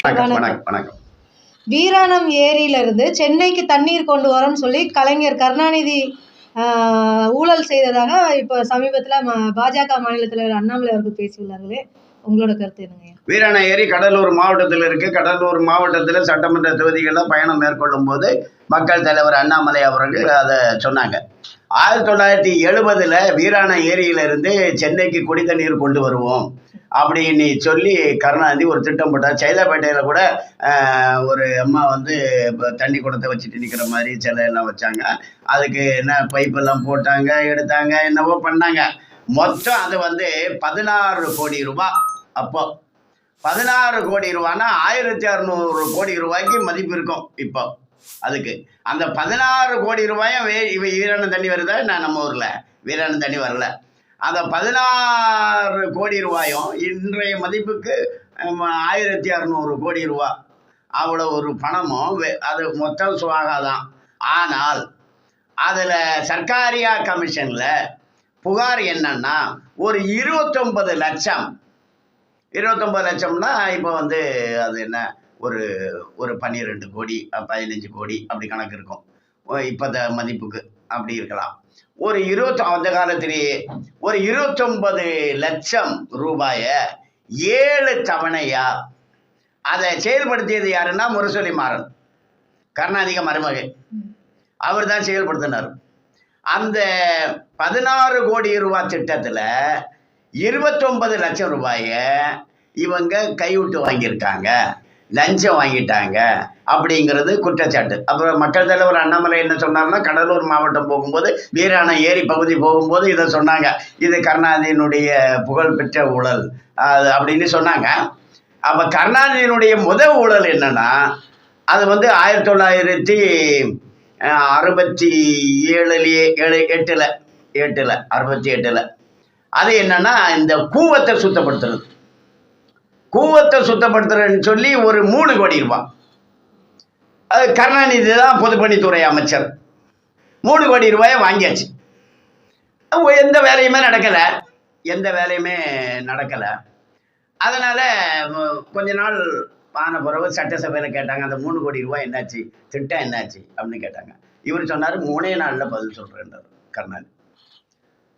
வணக்கம். வீராணம் ஏரியிலிருந்து சென்னைக்கு தண்ணீர் கொண்டு வரோம்னு சொல்லி கலைஞர் கருணாநிதி ஊழல் செய்ததாக இப்போ சமீபத்தில் பாஜக மாநில தலைவர் அண்ணாமலை அவர்கள் பேசியுள்ளார்களே, உங்களோட கருத்து என்னங்க? வீராணம் ஏரி கடலூர் மாவட்டத்தில் இருக்கு. கடலூர் மாவட்டத்தில் சட்டமன்ற தொகுதிகளில் பயணம் மேற்கொள்ளும் போது மக்கள் தலைவர் அண்ணாமலை அவர்கள் அதை சொன்னாங்க. 1970 வீராணம் ஏரியிலிருந்து சென்னைக்கு குடி தண்ணீர் கொண்டு வருவோம் அப்படின்னு சொல்லி கருணாநிதி ஒரு திட்டம் போட்டார். சைதாப்பேட்டையில் கூட ஒரு அம்மா வந்து தண்ணி குடத்தை வச்சுட்டு நிற்கிற மாதிரி சிலை எல்லாம் வச்சாங்க. அதுக்கு என்ன பைப்பெல்லாம் போட்டாங்க, எடுத்தாங்க, என்னவோ பண்ணாங்க. மொத்தம் அது வந்து 16 கோடி ரூபாய். அப்போ 16 கோடி ரூபான்னா 1600 கோடி ரூபாய்க்கு மதிப்பு இருக்கும். இப்போ அதுக்கு அந்த 16 கோடி ரூபாயும் வீராணம் தண்ணி வருதா? நான் நம்ம ஊரில் வீராணம் தண்ணி வரல. அந்த 16 கோடி ரூபாயும் இன்றைய மதிப்புக்கு 1600 கோடி ரூபா. அவ்வளோ ஒரு பணமும் அது மொத்தம் சுவாகாதான். ஆனால் அதில் சர்க்காரியா கமிஷனில் புகார் என்னன்னா, ஒரு 29 லட்சம் 29 லட்சம்னா இப்போ வந்து அது என்ன ஒரு 12 கோடி 15 கோடி அப்படி கணக்கு இருக்கும். இப்போத மதிப்புக்கு அப்படி இருக்கலாம். அந்த காலத்திலேயே ஒரு 29 லட்சம் ரூபாயை 7 தவணையா அதை செயல்படுத்தியது யாருன்னா முரசொலி மாறன், கருணாநிதி மருமகன். அவர் தான் செயல்படுத்தினார். அந்த 16 கோடி ரூபாய் திட்டத்தில் 29 லட்சம் ரூபாயை இவங்க கைவிட்டு வாங்கியிருக்காங்க, லஞ்சம் வாங்கிட்டாங்க அப்படிங்கிறது குற்றச்சாட்டு. அப்புறம் மக்கள் தலைவர் அண்ணாமலை என்ன சொன்னார்னா, கடலூர் மாவட்டம் போகும்போது வீராணம் ஏரி பகுதி போகும்போது இதை சொன்னாங்க, இது கருணாநிதியினுடைய புகழ்பெற்ற ஊழல் அப்படின்னு சொன்னாங்க. அப்போ கருணாநிதியினுடைய முதல் ஊழல் என்னன்னா, அது வந்து 1967 அது என்னன்னா, இந்த கூவத்தை சுத்தப்படுத்துறது. கூவத்தை சுத்தப்படுத்துறதுன்னு சொல்லி ஒரு 3 கோடி ரூபாய். அது கருணாநிதி தான் பொதுப்பணித்துறை அமைச்சர். 3 கோடி ரூபாயை வாங்கியாச்சு. எந்த வேலையுமே நடக்கலை. அதனால் கொஞ்ச நாள் ஆன பிறகு சட்டசபையில் கேட்டாங்க, அந்த 3 கோடி ரூபாய் என்னாச்சு, திட்டம் என்னாச்சு அப்படின்னு கேட்டாங்க. இவர் சொன்னார், 3 நாளில் பதில் சொல்கிறேன்னாரு கருணாநிதி.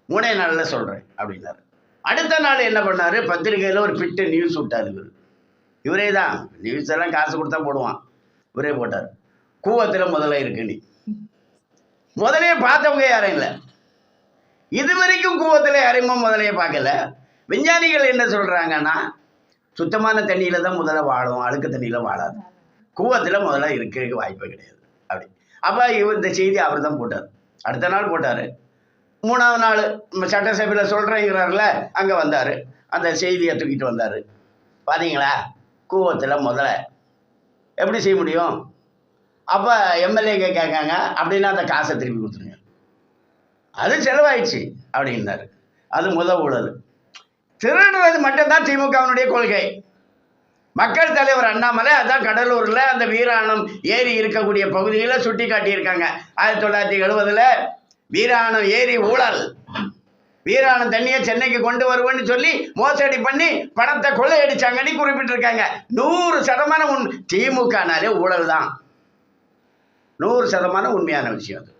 3 நாளில் சொல்கிறேன் அப்படின்னாரு. அடுத்த நாள் என்ன பண்ணார், பத்திரிகையில் ஒரு பிட்டு நியூஸ் விட்டார். இவரே தான் நியூஸ் எல்லாம் காசு கொடுத்தா போடுவான். இவரே போட்டார், கூவத்தில் முதல்ல இருக்கு. நீ முதலையே பார்த்தவங்க யாரும் இல்லை. இது வரைக்கும் கூவத்தில் யாரையுமே முதலையே பார்க்கல. விஞ்ஞானிகள் என்ன சொல்கிறாங்கன்னா, சுத்தமான தண்ணியில் தான் முதல்ல வாழும், அழுக்கு தண்ணியில் வாழாது. கூவத்தில் முதல்ல இருக்க வாய்ப்பே கிடையாது அப்படி. அப்போ இந்த செய்தி அவர் தான் போட்டார். அடுத்த நாள் போட்டார். 3ஆவது நாள் சட்டசபையில் சொல்கிறேங்கிறார்ல, அங்கே வந்தார். அந்த செய்தியை தூக்கிட்டு வந்தார். பார்த்தீங்களா, கூவத்தில் முதல்ல எப்படி செய்ய முடியும்? அப்போ எம்எல்ஏங்க கேட்காங்க, அப்படின்னா அந்த காசை திருப்பி கொடுத்துருங்க, அது செலவாயிடுச்சு அப்படின்னாரு. அது ஊழல். திருடுறது மட்டும்தான் திமுகவினுடைய கொள்கை. மக்கள் தலைவர் அண்ணாமலை அதான் கடலூரில் அந்த வீராணம் ஏரி இருக்கக்கூடிய பகுதியில் சுட்டி காட்டியிருக்காங்க. 1970 வீராணம் ஏரி ஊழல், வீராணம் தண்ணியை சென்னைக்கு கொண்டு வருவேன்னு சொல்லி மோசடி பண்ணி பணத்தை கொள்ளையடிச்சாங்கன்னு குறிப்பிட்டிருக்காங்க. 100% திமுகனாலே ஊழல் தான். 100% உண்மையான விஷயம் அது.